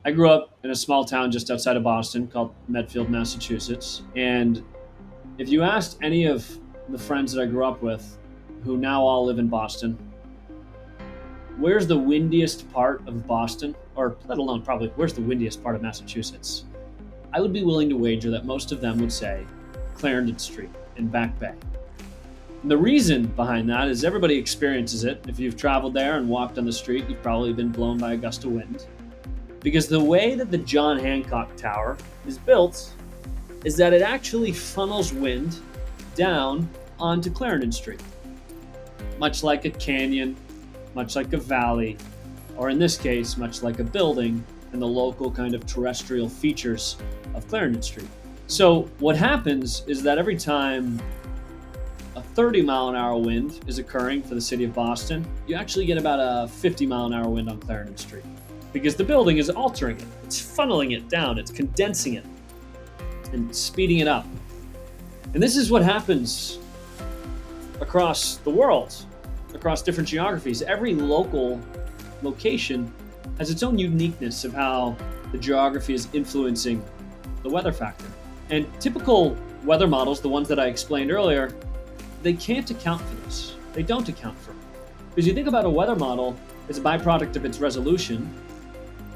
I grew up in a small town just outside of Boston called Medfield, Massachusetts. And if you asked any of the friends that I grew up with, who now all live in Boston, where's the windiest part of Boston, or let alone probably where's the windiest part of Massachusetts, I would be willing to wager that most of them would say Clarendon Street in Back Bay. And the reason behind that is everybody experiences it. If you've traveled there and walked on the street, you've probably been blown by a gust of wind. Because the way that the John Hancock Tower is built is that it actually funnels wind down onto Clarendon Street, much like a canyon, much like a valley, or in this case, much like a building and the local kind of terrestrial features of Clarendon Street. So, what happens is that every time a 30-mile-an-hour wind is occurring for the city of Boston, you actually get about a 50-mile-an-hour wind on Clarendon Street because the building is altering it. It's funneling it down, it's condensing it and speeding it up. And this is what happens across the world, across different geographies. Every local location has its own uniqueness of how the geography is influencing the weather factor. And typical weather models, the ones that I explained earlier, they can't account for this. They don't account for it. Because you think about a weather model as a byproduct of its resolution,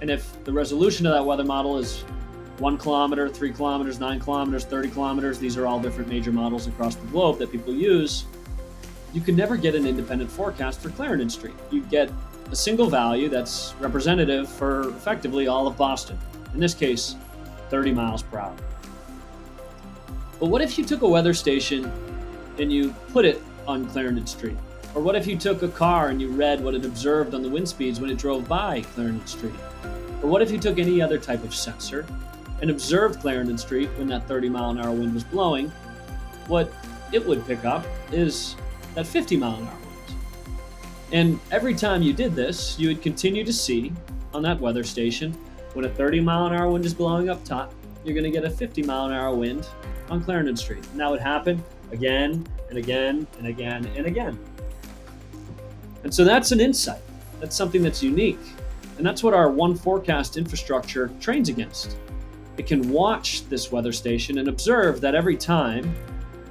and if the resolution of that weather model is 1 kilometer, 3 kilometers, 9 kilometers, 30 kilometers, these are all different major models across the globe that people use, you can never get an independent forecast for Clarendon Street. You get a single value that's representative for effectively all of Boston. In this case, 30 miles per hour. But what if you took a weather station and you put it on Clarendon Street? Or what if you took a car and you read what it observed on the wind speeds when it drove by Clarendon Street? Or what if you took any other type of sensor and observed Clarendon Street when that 30-mile-an-hour wind was blowing? What it would pick up is that 50-mile-an-hour wind. And every time you did this, you would continue to see on that weather station, when a 30-mile-an-hour wind is blowing up top, you're going to get a 50-mile-an-hour wind on Clarendon Street. And that would happen again and again and again and again. And so that's an insight. That's something that's unique. And that's what our One Forecast infrastructure trains against. It can watch this weather station and observe that every time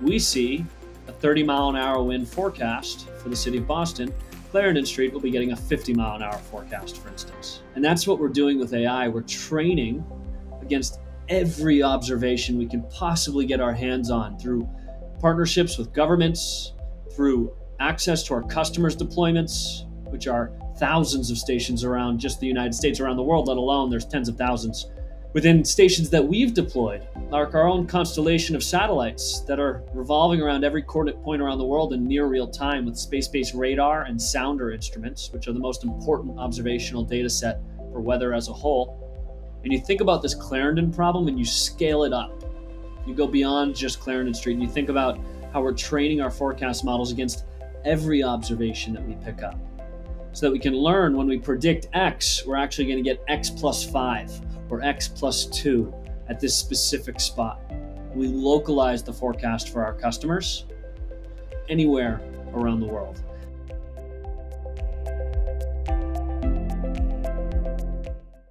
we see a 30-mile-an-hour wind forecast for the city of Boston, Clarendon Street will be getting a 50-mile-an-hour forecast, for instance. And that's what we're doing with AI. We're training against every observation we can possibly get our hands on through partnerships with governments, through access to our customers' deployments, which are thousands of stations around just the United States, around the world, let alone there's tens of thousands. Within stations that we've deployed, like our own constellation of satellites that are revolving around every coordinate point around the world in near real time with space-based radar and sounder instruments, which are the most important observational data set for weather as a whole. And you think about this Clarendon problem and you scale it up. You go beyond just Clarendon Street and you think about how we're training our forecast models against every observation that we pick up, so that we can learn when we predict X, we're actually going to get X plus 5 or X plus 2 at this specific spot. We localize the forecast for our customers anywhere around the world.